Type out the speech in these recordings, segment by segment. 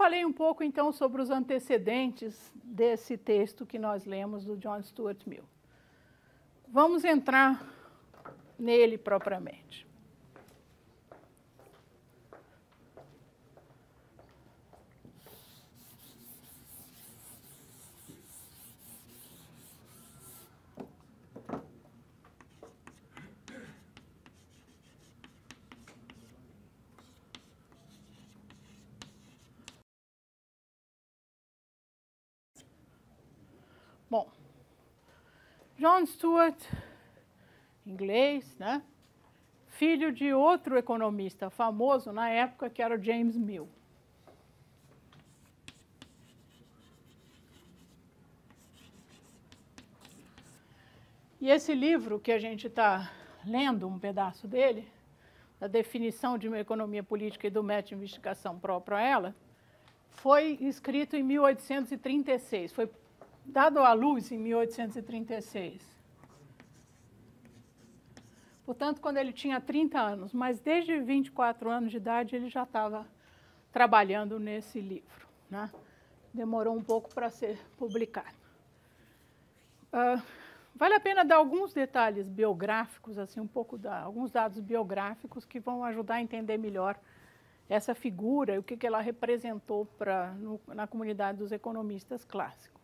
falei um pouco, então, sobre os antecedentes desse texto que nós lemos do John Stuart Mill. Vamos entrar nele propriamente. Bom, John Stuart, inglês, né? Filho de outro economista famoso na época, que era o James Mill. E esse livro que a gente está lendo, um pedaço dele, da definição de uma economia política e do método de investigação próprio a ela, foi escrito em 1836, foi dado à luz em 1836. Portanto, quando ele tinha 30 anos, mas desde 24 anos de idade ele já estava trabalhando nesse livro, né? Demorou um pouco para ser publicado. Vale a pena dar alguns detalhes biográficos, assim, um pouco alguns dados biográficos que vão ajudar a entender melhor essa figura e o que ela representou na comunidade dos economistas clássicos.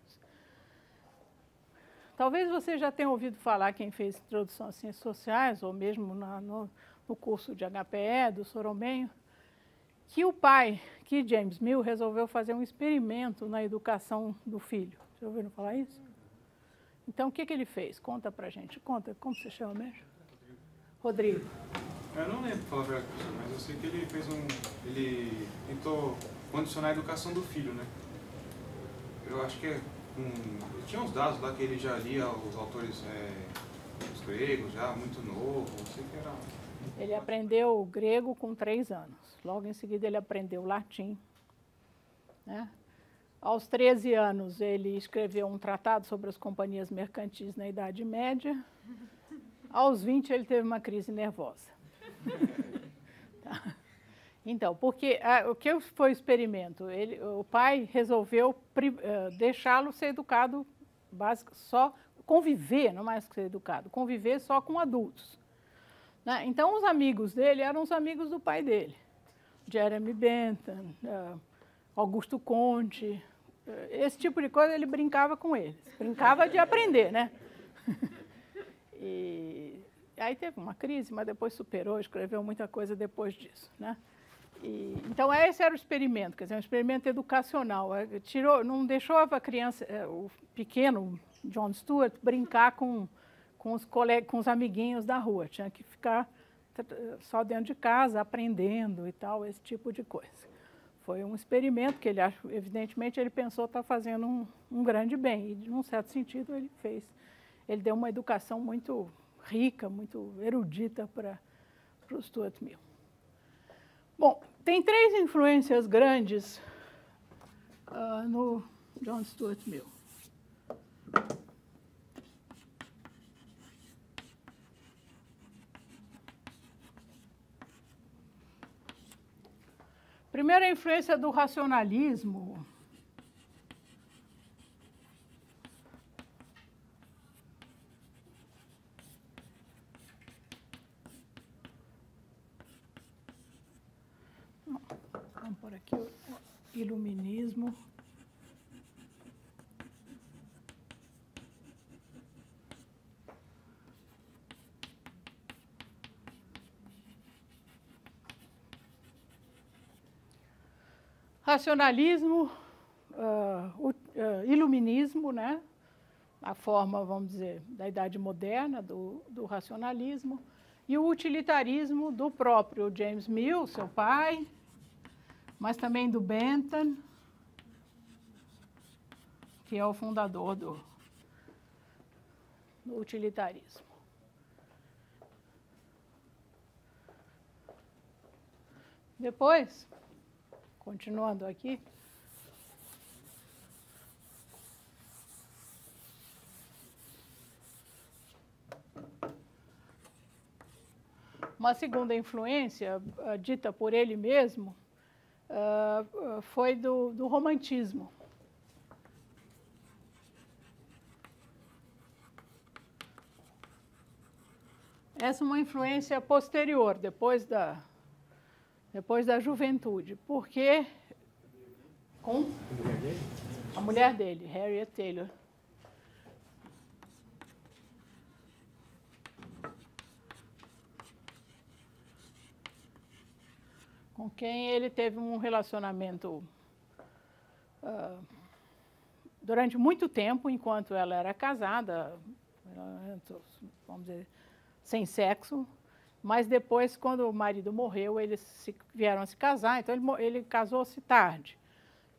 Talvez você já tenha ouvido falar, quem fez introdução às ciências sociais, ou mesmo no curso de HPE, do Soromenho, que o pai, que James Mill, resolveu fazer um experimento na educação do filho. Já ouviram falar isso? Então, o que ele fez? Conta pra gente. Conta, como você chama mesmo? Rodrigo. Eu não lembro, falar a verdade, mas eu sei que ele ele tentou condicionar a educação do filho, né? Eu acho que tinha uns dados lá que ele já lia os autores os gregos, já muito novo, não sei o que era. Ele aprendeu grego com 3 anos. Logo em seguida ele aprendeu latim, né? Aos 13 anos ele escreveu um tratado sobre as companhias mercantis na Idade Média. Aos 20 ele teve uma crise nervosa. Tá. Então, porque o que foi o experimento? O pai resolveu deixá-lo ser educado, só conviver, não mais que ser educado, conviver só com adultos, né? Então, os amigos dele eram os amigos do pai dele. Jeremy Bentham, Augusto Conte, esse tipo de coisa ele brincava com eles. Brincava de aprender, né? E aí teve uma crise, mas depois superou, escreveu muita coisa depois disso, né? Então, esse era o experimento, quer dizer, um experimento educacional. Não deixou a criança, o pequeno John Stuart, brincar com os amiguinhos da rua. Tinha que ficar só dentro de casa, aprendendo e tal, esse tipo de coisa. Foi um experimento que evidentemente, ele pensou estar fazendo um grande bem. E, num certo sentido, ele fez. Ele deu uma educação muito rica, muito erudita para o Stuart Mill. Bom, tem 3 influências grandes no John Stuart Mill. Primeiro, a influência do racionalismo. Vamos por aqui o iluminismo. Racionalismo, iluminismo, né? A forma, vamos dizer, da Idade Moderna, do racionalismo, e o utilitarismo do próprio James Mill, seu pai, mas também do Bentham, que é o fundador do utilitarismo. Depois, continuando aqui, uma segunda influência, dita por ele mesmo, foi do romantismo. Essa é uma influência posterior, depois da juventude, porque com a mulher dele, Harriet Taylor. Com quem ele teve um relacionamento durante muito tempo, enquanto ela era casada, vamos dizer, sem sexo, mas depois, quando o marido morreu, eles vieram a se casar, então ele casou-se tarde.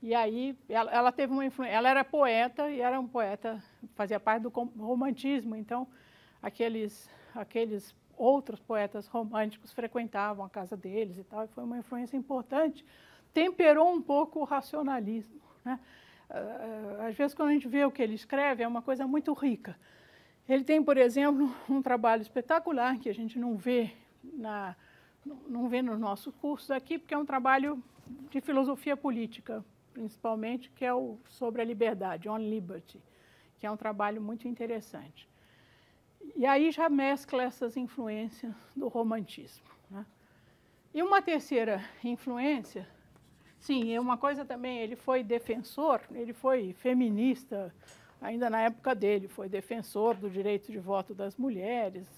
E aí ela teve uma influência, ela era poeta e era um poeta, fazia parte do romantismo, então aqueles outros poetas românticos frequentavam a casa deles e tal, e foi uma influência importante, temperou um pouco o racionalismo, né? Às vezes, quando a gente vê o que ele escreve, é uma coisa muito rica. Ele tem, por exemplo, um trabalho espetacular que a gente não vê nos nossos cursos aqui, porque é um trabalho de filosofia política, principalmente, que é sobre a liberdade, On Liberty, que é um trabalho muito interessante. E aí já mescla essas influências do romantismo, né? E uma terceira influência, sim, é uma coisa também, ele foi defensor, ele foi feminista, ainda na época dele, foi defensor do direito de voto das mulheres.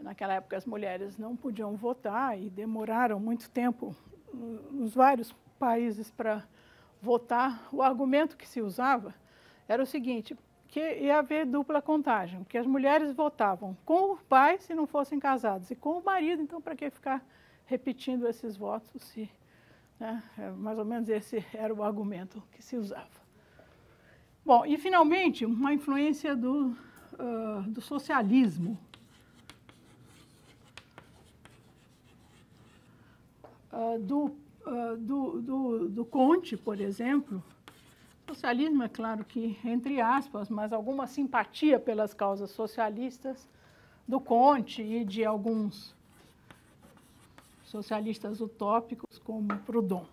Naquela época as mulheres não podiam votar e demoraram muito tempo nos vários países para votar. O argumento que se usava era o seguinte, que ia haver dupla contagem, porque as mulheres votavam com o pai se não fossem casadas e com o marido, então para que ficar repetindo esses votos? Né? Mais ou menos esse era o argumento que se usava. Bom, e finalmente, uma influência do socialismo. Do Comte, por exemplo. Socialismo, é claro que, entre aspas, mas alguma simpatia pelas causas socialistas do Comte e de alguns socialistas utópicos, como Proudhon.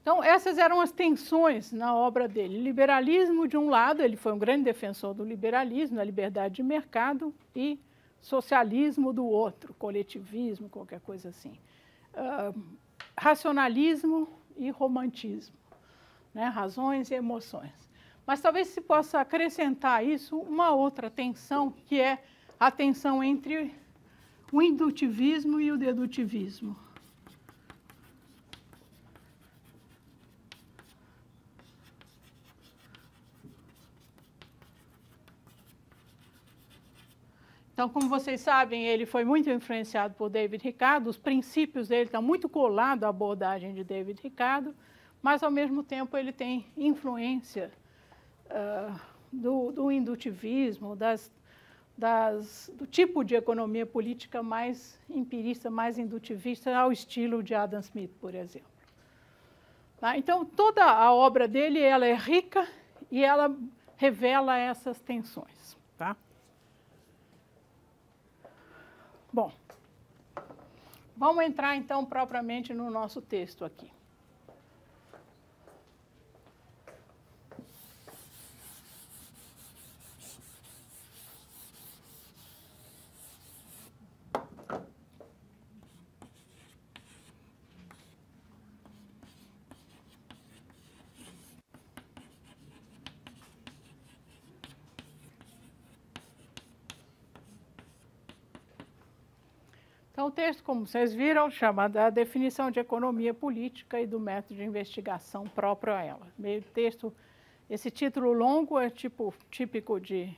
Então, essas eram as tensões na obra dele. Liberalismo, de um lado, ele foi um grande defensor do liberalismo, da liberdade de mercado, e socialismo do outro, coletivismo, qualquer coisa assim. Racionalismo e romantismo, né? Razões e emoções. Mas talvez se possa acrescentar a isso uma outra tensão, que é a tensão entre o indutivismo e o dedutivismo. Então, como vocês sabem, ele foi muito influenciado por David Ricardo, os princípios dele estão muito colados à abordagem de David Ricardo, mas, ao mesmo tempo, ele tem influência do indutivismo, do tipo de economia política mais empirista, mais indutivista, ao estilo de Adam Smith, por exemplo. Tá? Então, toda a obra dele ela é rica e ela revela essas tensões. Tá? Bom, vamos entrar, então, propriamente no nosso texto aqui. Então, o texto, como vocês viram, chama da definição de economia política e do método de investigação próprio a ela. Meio texto, esse título longo é típico que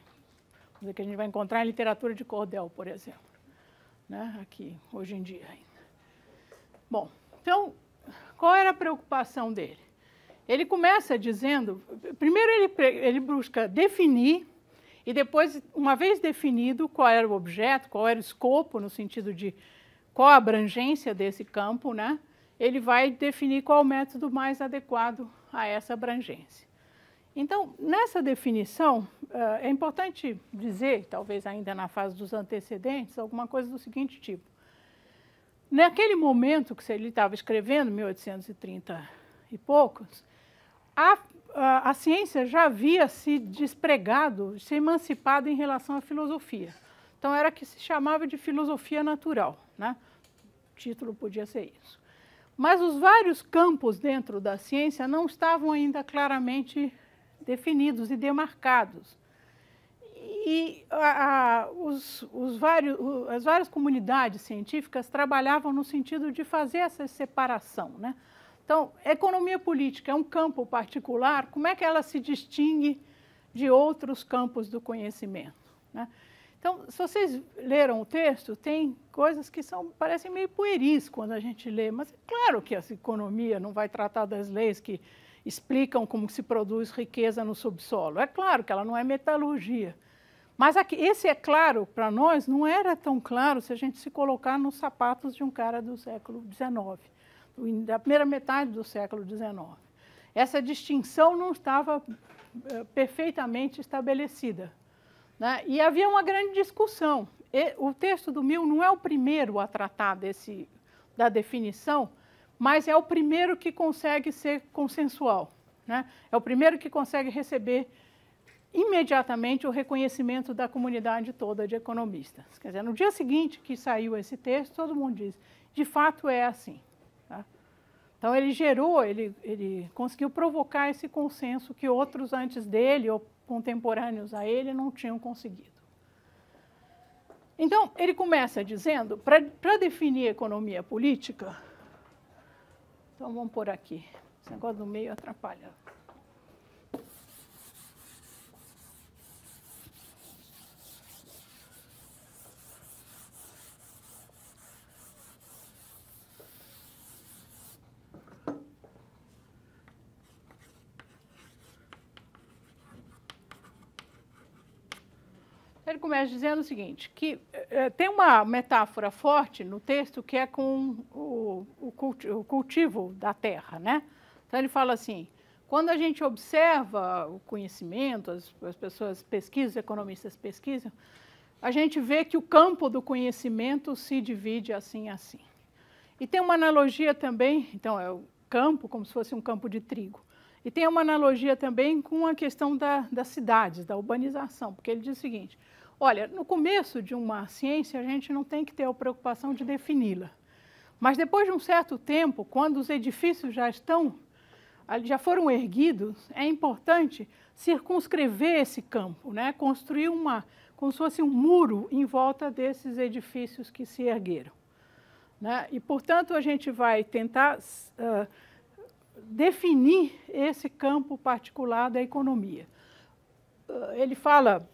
a gente vai encontrar em literatura de cordel, por exemplo, né? Aqui, hoje em dia ainda. Bom, então, qual era a preocupação dele? Ele começa dizendo, primeiro ele busca definir, e depois, uma vez definido qual era o objeto, qual era o escopo, no sentido de qual a abrangência desse campo, né, ele vai definir qual é o método mais adequado a essa abrangência. Então, nessa definição, é importante dizer, talvez ainda na fase dos antecedentes, alguma coisa do seguinte tipo. Naquele momento que ele estava escrevendo, 1830 e poucos, a ciência já havia se despregado, se emancipado em relação à filosofia. Então, era que se chamava de filosofia natural, né? O título podia ser isso. Mas os vários campos dentro da ciência não estavam ainda claramente definidos e demarcados. E as várias comunidades científicas trabalhavam no sentido de fazer essa separação, né? Então, a economia política é um campo particular, como é que ela se distingue de outros campos do conhecimento, né? Então, se vocês leram o texto, tem coisas que parecem meio pueris quando a gente lê, mas é claro que essa economia não vai tratar das leis que explicam como se produz riqueza no subsolo. É claro que ela não é metalurgia. Mas aqui, esse é claro para nós, não era tão claro se a gente se colocar nos sapatos de um cara do século XIX, da primeira metade do século XIX. Essa distinção não estava perfeitamente estabelecida, né? E havia uma grande discussão. O texto do Mill não é o primeiro a tratar da definição, mas é o primeiro que consegue ser consensual, né? É o primeiro que consegue receber imediatamente o reconhecimento da comunidade toda de economistas. Quer dizer, no dia seguinte que saiu esse texto, todo mundo diz, de fato é assim, tá? Então, ele conseguiu provocar esse consenso que outros antes dele, ou contemporâneos a ele, não tinham conseguido. Então, ele começa dizendo, para definir economia política, então vamos por aqui, esse negócio do meio atrapalha. Ele começa dizendo o seguinte, que tem uma metáfora forte no texto que é com o cultivo da terra, né? Então, ele fala assim, quando a gente observa o conhecimento, as pessoas pesquisam, os economistas pesquisam, a gente vê que o campo do conhecimento se divide assim, assim. E tem uma analogia também, então, é o campo como se fosse um campo de trigo. E tem uma analogia também com a questão das cidades, da urbanização, porque ele diz o seguinte, olha, no começo de uma ciência, a gente não tem que ter a preocupação de defini-la. Mas depois de um certo tempo, quando os edifícios já foram erguidos, é importante circunscrever esse campo, né? Construir como se fosse um muro em volta desses edifícios que se ergueram, né? E, portanto, a gente vai tentar definir esse campo particular da economia. Ele fala,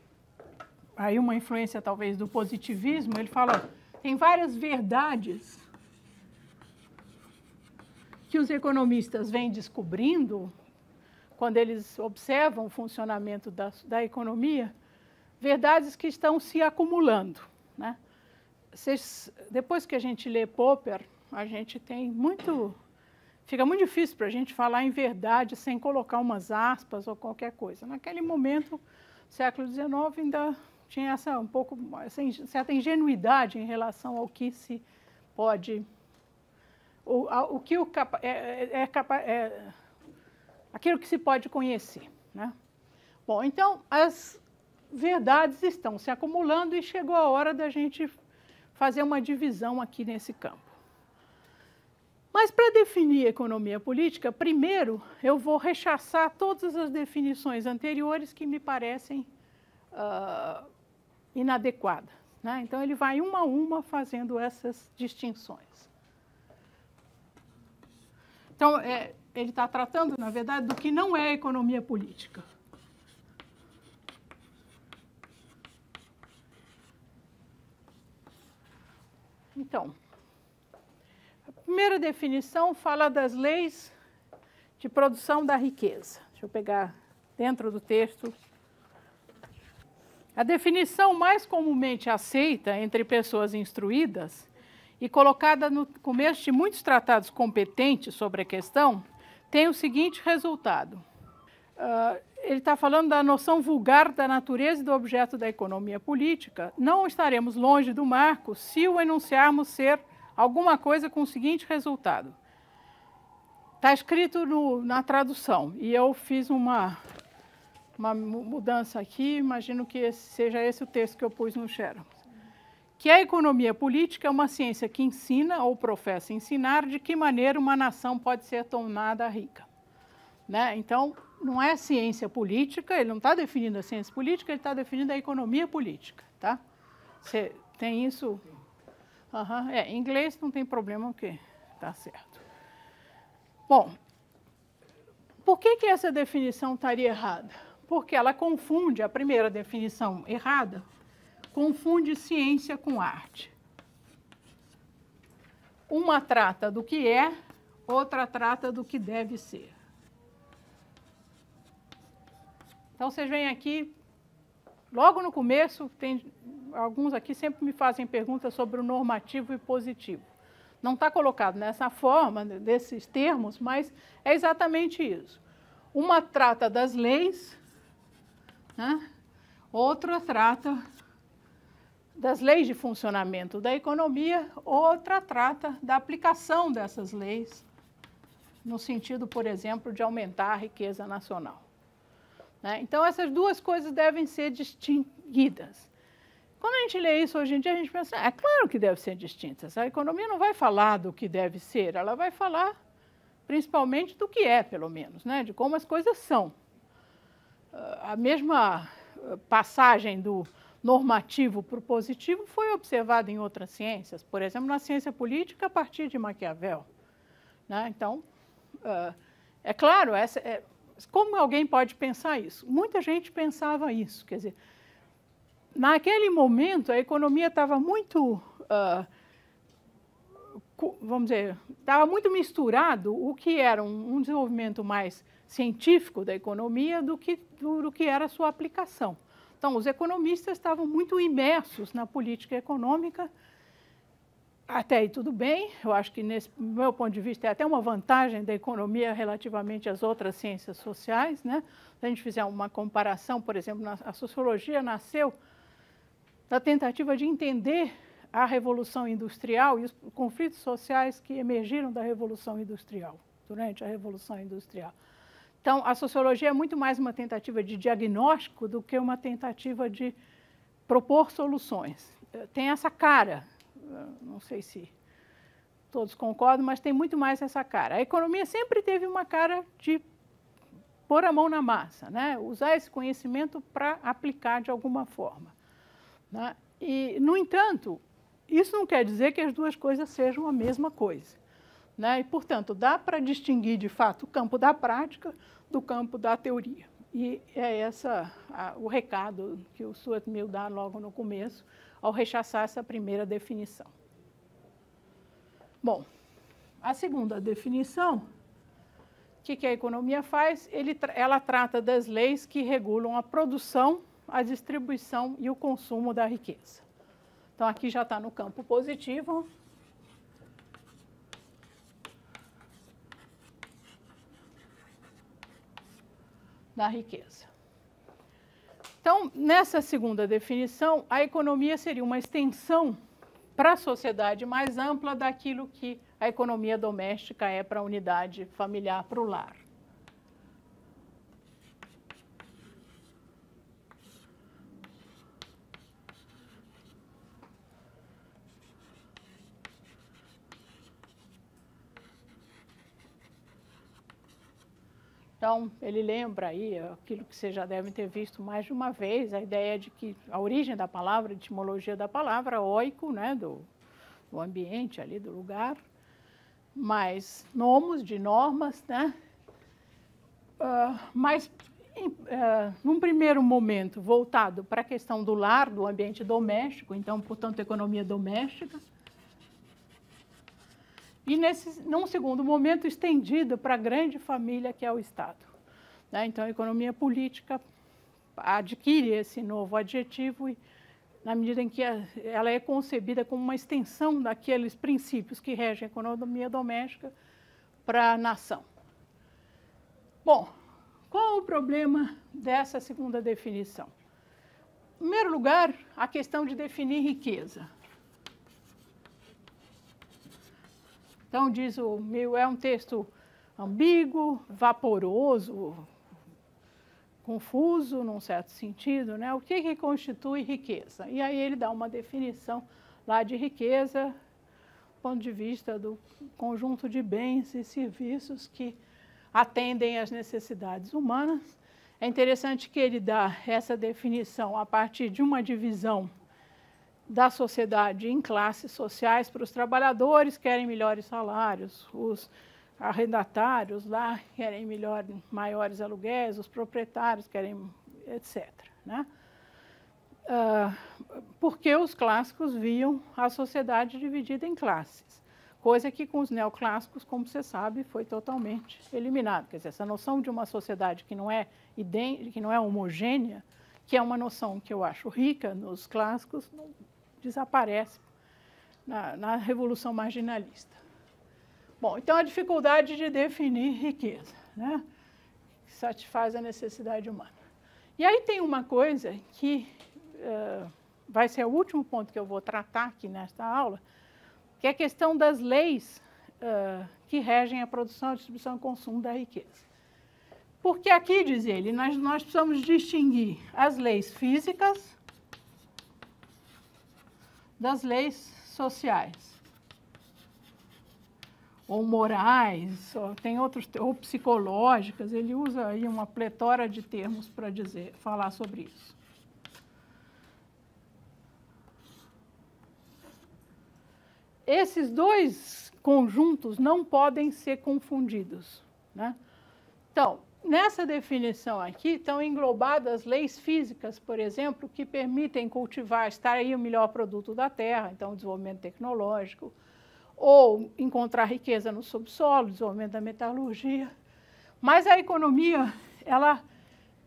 aí uma influência talvez do positivismo, ele fala, tem várias verdades que os economistas vêm descobrindo quando eles observam o funcionamento da economia, verdades que estão se acumulando, né? Depois que a gente lê Popper, a gente tem fica muito difícil para a gente falar em verdade sem colocar umas aspas ou qualquer coisa. Naquele momento, século XIX, ainda tinha essa certa ingenuidade em relação ao que se pode, aquilo que se pode conhecer, né? Bom, então, as verdades estão se acumulando e chegou a hora da gente fazer uma divisão aqui nesse campo. Mas, para definir economia política, primeiro eu vou rechaçar todas as definições anteriores que me parecem inadequadas, né? Então, ele vai uma a uma fazendo essas distinções. Então, ele está tratando, na verdade, do que não é economia política. Então, a primeira definição fala das leis de produção da riqueza. Deixa eu pegar dentro do texto. A definição mais comumente aceita entre pessoas instruídas e colocada no começo de muitos tratados competentes sobre a questão, tem o seguinte resultado. ele está falando da noção vulgar da natureza e do objeto da economia política. Não estaremos longe do marco se o enunciarmos ser alguma coisa com o seguinte resultado. Está escrito na tradução, e eu fiz uma mudança aqui, imagino que seja esse o texto que eu pus no Xerox. Que a economia política é uma ciência que ensina ou professa ensinar de que maneira uma nação pode ser tornada rica. Né? Então, não é ciência política, ele não está definindo a ciência política, ele está definindo a economia política. Tá? Você tem isso? Uhum. Em inglês não tem problema, porque está certo. Bom, por que essa definição estaria errada? Porque ela confunde, a primeira definição errada, confunde ciência com arte. Uma trata do que é, outra trata do que deve ser. Então, vocês veem aqui, logo no começo, tem alguns aqui sempre me fazem perguntas sobre o normativo e positivo. Não está colocado nessa forma, desses termos, mas é exatamente isso. Uma trata das leis, né? Outra trata das leis de funcionamento da economia, outra trata da aplicação dessas leis, no sentido, por exemplo, de aumentar a riqueza nacional. Né? Então, essas duas coisas devem ser distinguidas. Quando a gente lê isso hoje em dia, a gente pensa, é claro que deve ser distintas. A economia não vai falar do que deve ser, ela vai falar principalmente do que é, pelo menos, né? De como as coisas são. A mesma passagem do normativo para o positivo foi observada em outras ciências, por exemplo, na ciência política a partir de Maquiavel. Né? Então, é claro, como alguém pode pensar isso? Muita gente pensava isso, quer dizer, naquele momento a economia estava muito, vamos dizer, estava muito misturado o que era um desenvolvimento mais científico da economia do que era a sua aplicação. Então, os economistas estavam muito imersos na política econômica, até aí tudo bem, eu acho que, do meu ponto de vista, é até uma vantagem da economia relativamente às outras ciências sociais. Né? Se a gente fizer uma comparação, por exemplo, a sociologia nasceu da tentativa de entender a Revolução Industrial e os conflitos sociais que emergiram da Revolução Industrial, durante a Revolução Industrial. Então, a sociologia é muito mais uma tentativa de diagnóstico do que uma tentativa de propor soluções. Tem essa cara, não sei se todos concordam, mas tem muito mais essa cara. A economia sempre teve uma cara de pôr a mão na massa, né? Usar esse conhecimento para aplicar de alguma forma. Né? E, no entanto, isso não quer dizer que as duas coisas sejam a mesma coisa. Né? E, portanto, dá para distinguir, de fato, o campo da prática do campo da teoria. E é esse o recado que o Stuart Mill dá logo no começo, ao rechaçar essa primeira definição. Bom, a segunda definição, o que a economia faz? Ela trata das leis que regulam a produção, a distribuição e o consumo da riqueza. Então, aqui já está no campo positivo. Da riqueza. Então, nessa segunda definição, a economia seria uma extensão para a sociedade mais ampla daquilo que a economia doméstica é para a unidade familiar, para o lar. Então, ele lembra aí aquilo que vocês já devem ter visto mais de uma vez, a ideia de que a origem da palavra, a etimologia da palavra, oiko, né, do ambiente ali, do lugar, mais nomos, de normas, né? Mas, num primeiro momento, voltado para a questão do lar, do ambiente doméstico, então, portanto, economia doméstica, e, num segundo momento, estendido para a grande família que é o Estado. Né? Então, a economia política adquire esse novo adjetivo e, na medida em que ela é concebida como uma extensão daqueles princípios que regem a economia doméstica para a nação. Bom, Qual o problema dessa segunda definição? Em primeiro lugar, a questão de definir riqueza. Então, diz o Mill, é um texto ambíguo, vaporoso, confuso, num certo sentido, né? O que constitui riqueza? E aí ele dá uma definição lá de riqueza, do ponto de vista do conjunto de bens e serviços que atendem às necessidades humanas. É interessante que ele dá essa definição a partir de uma divisão da sociedade em classes sociais. Para os trabalhadores, querem melhores salários, os arrendatários lá querem maiores aluguéis, os proprietários querem, etc., né? Porque os clássicos viam a sociedade dividida em classes, coisa que com os neoclássicos, como você sabe, foi totalmente eliminada. Quer dizer, essa noção de uma sociedade que não é homogênea, que é uma noção que eu acho rica nos clássicos, não desaparece na Revolução Marginalista. Bom, então a dificuldade de definir riqueza, né, que satisfaz a necessidade humana. E aí tem uma coisa que vai ser o último ponto que eu vou tratar aqui nesta aula, que é a questão das leis que regem a produção, a distribuição e consumo da riqueza. Porque aqui, diz ele, nós precisamos distinguir as leis físicas das leis sociais, ou morais, ou psicológicas. Ele usa aí uma pletora de termos para falar sobre isso. Esses dois conjuntos não podem ser confundidos, né? Então, nessa definição aqui estão englobadas leis físicas, por exemplo, que permitem cultivar, extrair o melhor produto da terra, então o desenvolvimento tecnológico, ou encontrar riqueza no subsolo, desenvolvimento da metalurgia. Mas a economia, ela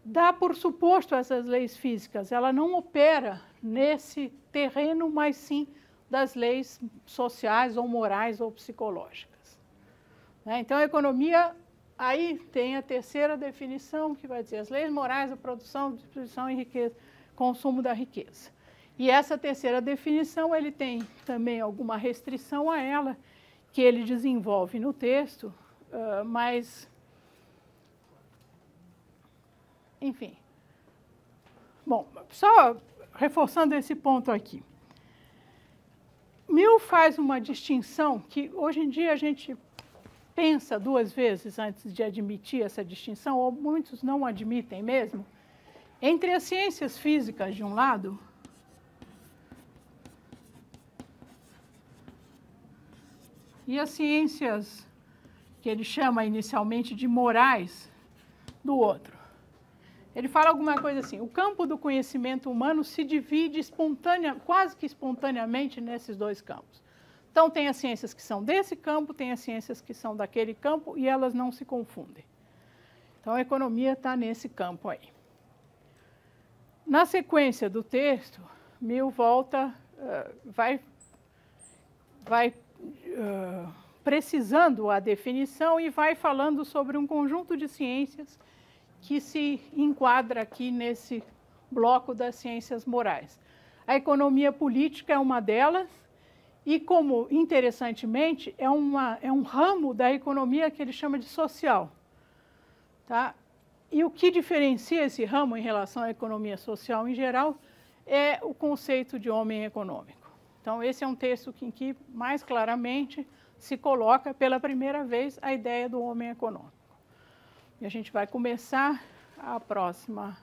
dá por suposto essas leis físicas, ela não opera nesse terreno, mas sim das leis sociais ou morais ou psicológicas, né? Então, a economia, aí tem a terceira definição, que vai dizer as leis morais da produção, distribuição e riqueza, consumo da riqueza. E essa terceira definição, ele tem também alguma restrição a ela, que ele desenvolve no texto, mas, enfim. Bom, só reforçando esse ponto aqui. Mill faz uma distinção que, hoje em dia, a gente pensa duas vezes antes de admitir essa distinção, ou muitos não admitem mesmo, entre as ciências físicas, de um lado, e as ciências que ele chama inicialmente de morais, do outro. Ele fala alguma coisa assim: o campo do conhecimento humano se divide quase que espontaneamente nesses dois campos. Então, tem as ciências que são desse campo, tem as ciências que são daquele campo, e elas não se confundem. Então, a economia está nesse campo aí. Na sequência do texto, Mill volta, vai precisando a definição e vai falando sobre um conjunto de ciências que se enquadra aqui nesse bloco das ciências morais. A economia política é uma delas, e como, interessantemente, é um ramo da economia que ele chama de social, tá? E o que diferencia esse ramo em relação à economia social em geral é o conceito de homem econômico. Então, esse é um texto em que mais claramente se coloca pela primeira vez a ideia do homem econômico. E a gente vai começar a próxima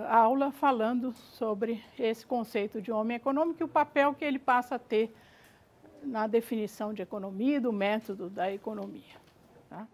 aula falando sobre esse conceito de homem econômico e o papel que ele passa a ter na definição de economia e do método da economia, tá?